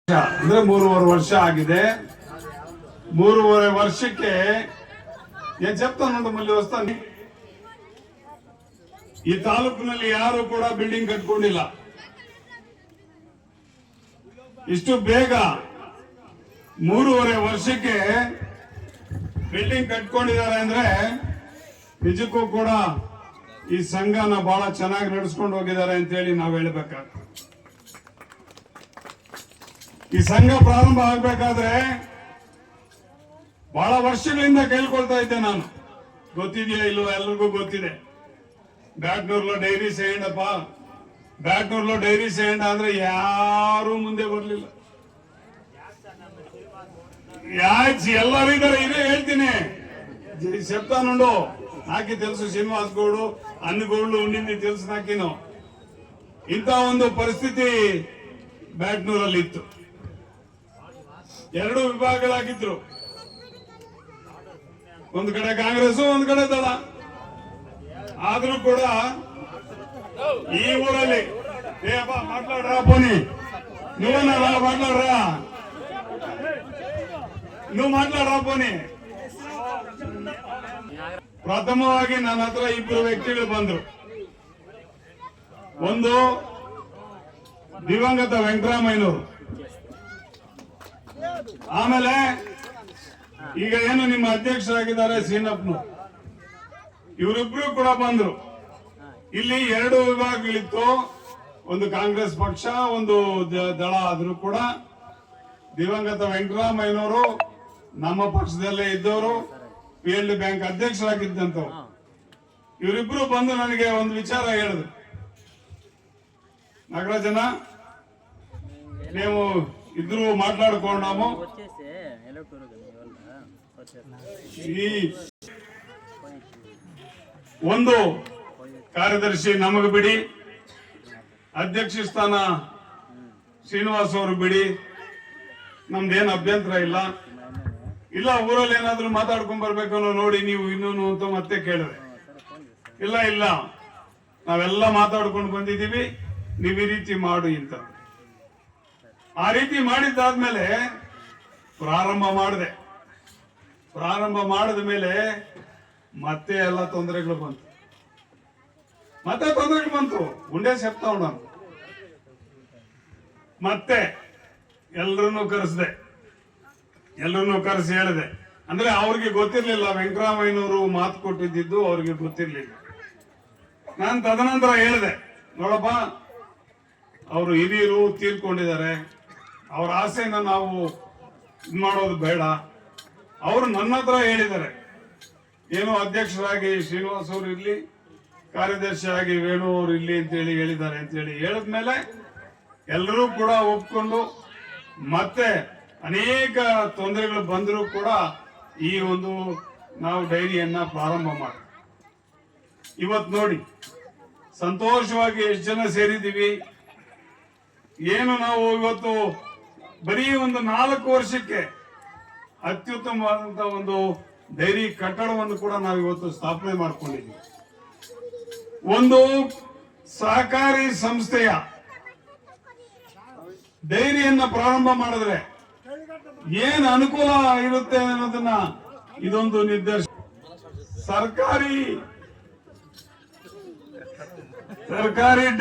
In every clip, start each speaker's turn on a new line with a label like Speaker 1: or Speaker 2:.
Speaker 1: ಅಂದ್ರೆ 3.5 ವರ್ಷ ಆಗಿದೆ. 3.5 ವರ್ಷಕ್ಕೆ నేను చెప్తాను మళ్ళీ వస్తాను. ಈ ತಾಲೂಕಿನಲ್ಲಿ ಯಾರು ಕೂಡ ಬಿಲ್ಡಿಂಗ್ ಕಟ್ಕೊಂಡಿಲ್ಲ. ಇಷ್ಟು ಬೇಗ 3.5 ವರ್ಷಕ್ಕೆ ಬಿಲ್ಡಿಂಗ್ ಕಟ್ಕೊಂಡಿದ್ದಾರೆ ಅಂದ್ರೆ ನಿಜಕ್ಕೂ ಕೂಡ ಈ ಸಂಘನ ಬಹಳ ಚೆನ್ನಾಗಿ ನಡೆಸ್ಕೊಂಡು ಹೋಗಿದ್ದಾರೆ ಅಂತ ಹೇಳಿ ನಾವು ಹೇಳಬೇಕಾಗ್ತದೆ. ಈ ಸಂಘ ಪ್ರಾರಂಭ ಆಗಬೇಕಾದ್ರೆ ಬಹಳ ವರ್ಷಗಳಿಂದ ಕೇಳ್ಕೊಳ್ತಾ ಇದ್ದೆ ನಾನು. ಗೊತ್ತಿದೆಯಾ ಇಲ್ವೋ ಎಲ್ಲರಿಗೂ ಗೊತ್ತಿದೆ. ಬ್ಯಾಟ್ನೂರ್లో ಡೈರಿ ಸೇಂಡಪ್ಪ, ಬ್ಯಾಟ್ನೂರ್లో ಡೈರಿ ಸೇಂಡ ಅಂದ್ರೆ ಯಾರು ಮುಂದೆ ಬರ್ಲಿಲ್ಲ. ಎಲ್ಲರೂ ಇದಾರೆ, ಇದೇ ಹೇಳ್ತೀನಿ. చెప్తానుండు. నాకే తెలుసు శ్రీనివాస్ గౌడు అన్ని గౌడ్లు ఉండింది తెలుసు నాకేನು. ಇಂಥ ಒಂದು ಪರಿಸ್ಥಿತಿ ಬ್ಯಾಟ್ನೂರಲ್ಲಿ ಇತ್ತು. 2 ವಿಭಾಗಗಳಾಗಿದ್ರು. ಒಂದು ಕಡೆ ಕಾಂಗ್ರೆಸ್, ಒಂದು ಕಡೆ ದಳ. ಆದ್ರೂ ಕೂಡ ಈ ಊರಲ್ಲಿ ಮಾట్లాడరా పోనీ నువ్వన్నా మాట్లాడరా, నువ్వు మాట్లాడరా పోనీ. ಪ್ರಥಮವಾಗಿ ನನ್ನ ಹತ್ರ 2 ವ್ಯಕ್ತಿಗಳು ಬಂದ್ರು. ಒಂದು ದಿವಂಗತ ವೆಂಕಟರಾಮಯ್ಯನವರು, ಆಮೇಲೆ ಈಗ ಏನು ನಿಮ್ಮ ಅಧ್ಯಕ್ಷರಾಗಿದ್ದಾರೆ ಸೀನಪ್ಪನವರು. ಇವರಿಬ್ರು ಕೂಡ ಬಂದ್ರು. ಇಲ್ಲಿ 2 ವಿಭಾಗಗಳಿತ್ತು. ಒಂದು ಕಾಂಗ್ರೆಸ್ ಪಕ್ಷ, ಒಂದು ದಳ. ಆದ್ರೂ ಕೂಡ ದಿವಂಗತ ವೆಂಕಟರಾಮಯ್ಯನವರು ನಮ್ಮ ಪಕ್ಷದಲ್ಲೇ ಇದ್ದವರು, PLD ಬ್ಯಾಂಕ್ ಅಧ್ಯಕ್ಷರಾಗಿದ್ದಂತವ್ರು. ಇವರಿಬ್ರು ಬಂದು ನನಗೆ ಒಂದು ವಿಚಾರ ಹೇಳಿದ್ರು. ನಾಗರಾಜನ, ನೀವು ಇದ್ರು మాట్లాడుకున్నాము. ಈ ಒಂದು ಕಾರ್ಯದರ್ಶಿ ನಮಗೆ ಬಿಡಿ, ಅಧ್ಯಕ್ಷ ಸ್ಥಾನ ಶ್ರೀನಿವಾಸ್ ಅವರು ಬಿಡಿ, ನಮ್ದೇನು ಅಭ್ಯಂತರ ಇಲ್ಲ. ಇಲ್ಲ ಊರಲ್ಲಿ ಏನಾದ್ರು ಮಾತಾಡ್ಕೊಂಡ್ ಬರ್ಬೇಕು ಅನ್ನೋ ನೋಡಿ ನೀವು ಇನ್ನೂನು ಅಂತ ಮತ್ತೆ ಕೇಳಿದ್ರೆ, ಇಲ್ಲ ಇಲ್ಲ ನಾವೆಲ್ಲ ಮಾತಾಡ್ಕೊಂಡು ಬಂದಿದ್ದೀವಿ, ನೀವು ಈ ರೀತಿ ಮಾಡು ಅಂತ. ಆ ರೀತಿ ಮಾಡಿದ್ದಾದ್ಮೇಲೆ ಪ್ರಾರಂಭ ಮಾಡಿದ ಮೇಲೆ ಮತ್ತೆ ಎಲ್ಲ ತೊಂದರೆಗಳು ಬಂತು. ಗುಂಡೆ ಸೆಪ್ತಾ ಉಂಡು. ಮತ್ತೆ ಎಲ್ಲರನ್ನೂ ಕರೆಸಿ ಹೇಳಿದೆ. ಅಂದ್ರೆ ಅವ್ರಿಗೆ ಗೊತ್ತಿರ್ಲಿಲ್ಲ, ವೆಂಕಟರಾಮಯ್ಯನವರು ಮಾತು ಕೊಟ್ಟಿದ್ದು ಅವ್ರಿಗೆ ಗೊತ್ತಿರ್ಲಿಲ್ಲ. ನಾನು ತದನಂತರ ಹೇಳಿದೆ, ನೋಡಪ್ಪ, ಅವರು ಹಿರಿಯರು ತೀರ್ಕೊಂಡಿದ್ದಾರೆ, ಅವ್ರ ಆಸೆನ ನಾವು ಇದು ಮಾಡೋದು ಬೇಡ. ಅವರು ನನ್ನ ಹತ್ರ ಹೇಳಿದ್ದಾರೆ, ಏನು ಅಧ್ಯಕ್ಷರಾಗಿ ಶ್ರೀನಿವಾಸ್ ಅವರು ಇರ್ಲಿ, ಕಾರ್ಯದರ್ಶಿಯಾಗಿ ವೇಣು ಅವರು ಇರ್ಲಿ ಅಂತೇಳಿ ಹೇಳಿದ್ದಾರೆ ಅಂತೇಳಿ ಹೇಳಿದ್ಮೇಲೆ ಎಲ್ಲರೂ ಕೂಡ ಒಪ್ಕೊಂಡು, ಮತ್ತೆ ಅನೇಕ ತೊಂದರೆಗಳು ಬಂದರೂ ಕೂಡ ಈ ಒಂದು ನಾವು ಡೈರಿಯನ್ನ ಪ್ರಾರಂಭ ಮಾಡಿ ಇವತ್ತು ನೋಡಿ ಸಂತೋಷವಾಗಿ ಎಷ್ಟು ಜನ ಸೇರಿದ್ದೀವಿ. ಏನು ನಾವು ಇವತ್ತು ಬರೀ ಒಂದು 4 ವರ್ಷಕ್ಕೆ ಅತ್ಯುತ್ತಮವಾದಂತಹ ಒಂದು ಡೈರಿ ಕಟ್ಟಡವನ್ನು ಕೂಡ ನಾವು ಇವತ್ತು ಸ್ಥಾಪನೆ ಮಾಡ್ಕೊಂಡಿದ್ದೀವಿ. ಒಂದು ಸಹಕಾರಿ ಸಂಸ್ಥೆಯ ಡೈರಿಯನ್ನ ಪ್ರಾರಂಭ ಮಾಡಿದ್ರೆ ಏನು ಅನುಕೂಲ ಇರುತ್ತೆ ಅನ್ನೋದನ್ನ ಇದೊಂದು ನಿರ್ದೇಶ. సర్కారీ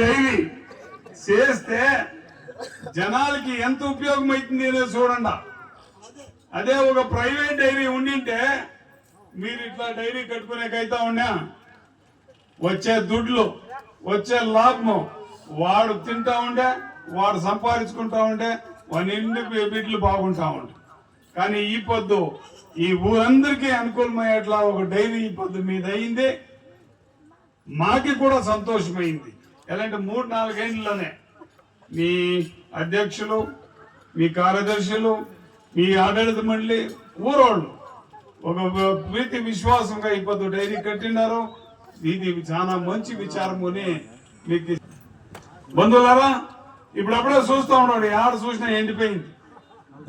Speaker 1: డైరీ చేస్తే జనాలకి ఎంత ఉపయోగం అవుతుంది అనేది చూడండి. అదే ఒక ప్రైవేట్ డైరీ ఉండింటే మీరు ఇట్లా డైరీ కట్టుకునేకైతా ఉన్నా వచ్చే దుడ్లు, వచ్చే లాభము వాడు తింటా ఉండే, వాడు సంపాదించుకుంటా ఉండే, వాడి బిడ్డలు బాగుంటా ఉండే. కానీ ఈ పొద్దు ఈ ఊరందరికీ అనుకూలమయ్యేట్లా ఒక డైరీ ఈ పొద్దు మీద అయింది. మాకి కూడా సంతోషమైంది. ఎలాంటి 3-4 ఏళ్లలోనే మీ అధ్యక్షులు, మీ కార్యదర్శులు, మీ ఆడళిత మండలి, ఊరోళ్ళు ఒక ప్రీతి విశ్వాసంగా ఈ పొద్దు డైరీ కట్టినారు. ఇది చాలా మంచి విచారము అని మీకు. బంధువులారా, ఇప్పుడప్పుడే చూస్తూ ఉన్నాడు, ఆడ చూసినా ఎండిపోయింది,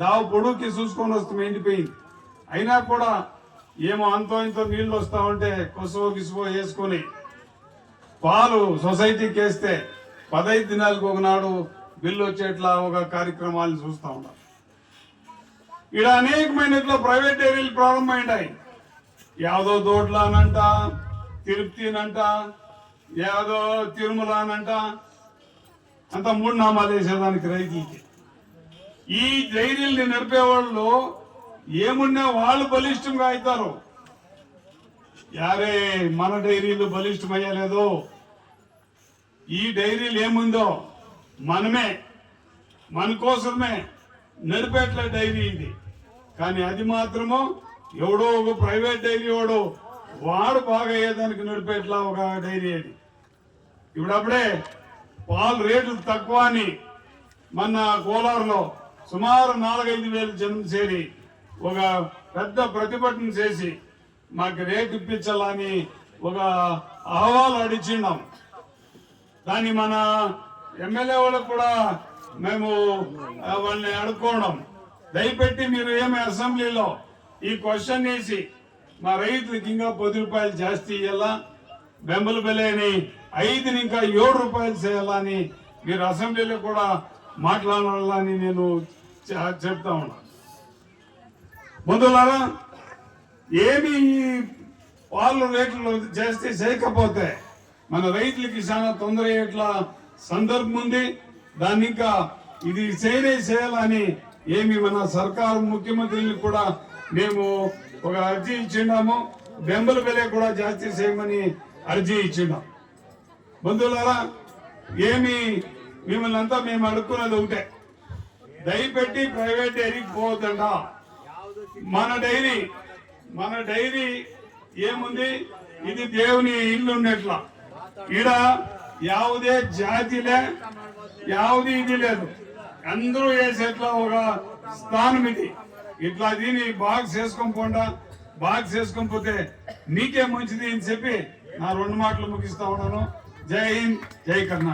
Speaker 1: దావు పొడుగుకి చూసుకొని వస్తాం ఎండిపోయింది. అయినా కూడా ఏమో అంతో ఇంతో నీళ్లు వస్తా ఉంటే కొసవో గిసువో వేసుకొని పాలు సొసైటీకి వేస్తే 15 దినాలకు ఒకనాడు బిల్లు వచ్చేట్లా ఒక కార్యక్రమాలు చూస్తూ ఉన్నాం. ఇక్కడ అనేకమైన ఇట్లా ప్రైవేట్ డైరీలు ప్రారంభమైనాయి. యాదో దోడ్ల అనంట, తిరుపతినంట, యాదో తిరుమల అనంట, అంత మూడు నామాలు వేసేదానికి రైతులకి. ఈ డైరీల్ని నడిపే వాళ్ళు ఏమున్నా వాళ్ళు బలిష్టంగా అవుతారు. యారే మన డైరీలు బలిష్టం అయ్యలేదు. ఈ డైరీలు ఏముందో మనమే, మన కోసమే నడిపేట్ల డైరీ ఇది. కానీ అది మాత్రము ఎవడో ఒక ప్రైవేట్ డైరీ వాడు బాగా అయ్యేదానికి నడిపేట్లా ఒక డైరీ అది. ఇప్పుడప్పుడే పాలు రేట్లు తక్కువ అని మన కోలారులో సుమారు 4-5 వేల జనం చేరి ఒక పెద్ద ప్రతిభటన చేసి మాకు రేటు ఇప్పించాలని ఒక అహవాలు అడిచిన్నాం. దాన్ని మన ఎమ్మెల్యే వాళ్ళకు కూడా మేము వాళ్ళని అడుక్కోవడం, దయపెట్టి మీరు ఏమి అసెంబ్లీలో ఈ క్వశ్చన్ వేసి మా రైతులకు ఇంకా 10 రూపాయలు జాస్తి ఇవ్వాలా, బెంబల బెల్లని 5 ఇంకా 7 రూపాయలు చేయాలని మీరు అసెంబ్లీలో కూడా మాట్లాడాలని నేను చెప్తా ఉన్నా. బంధువులారా, ఏమి పాలు రేట్లు చేస్తే చేయకపోతే మన రైతులకి చాలా తొందర అయ్యేట్లా సందర్భం ఉంది. దాన్ని ఇంకా ఇది చేయాలని ఏమి మన సర్కారు ముఖ్యమంత్రులకు కూడా మేము ఒక అర్జీ ఇచ్చిన్నాము. బెంబల బెలే కూడా జాస్తి చేయమని అర్జీ ఇచ్చిన్నాం. బంధువులారా, ఏమి మిమ్మల్ని అంతా మేము అడుక్కున్నది ఒకటే, దయపెట్టి ప్రైవేట్ డైరీకి పోవద్దంట. మన డైరీ ఏముంది, ఇది దేవుని ఇల్లు ఉన్నట్లా. ఈడ యావదే జాతిలే, యావది ఇది లేదు, అందరూ వేసేట్లా ఒక స్థానం ఇది. ఇట్లా దీన్ని బాగా చేసుకొని పోతే నీకే మంచిది అని చెప్పి నా 2 మాటలు ముగిస్తా ఉన్నాను. జై హింద్, జై కర్ణాటక.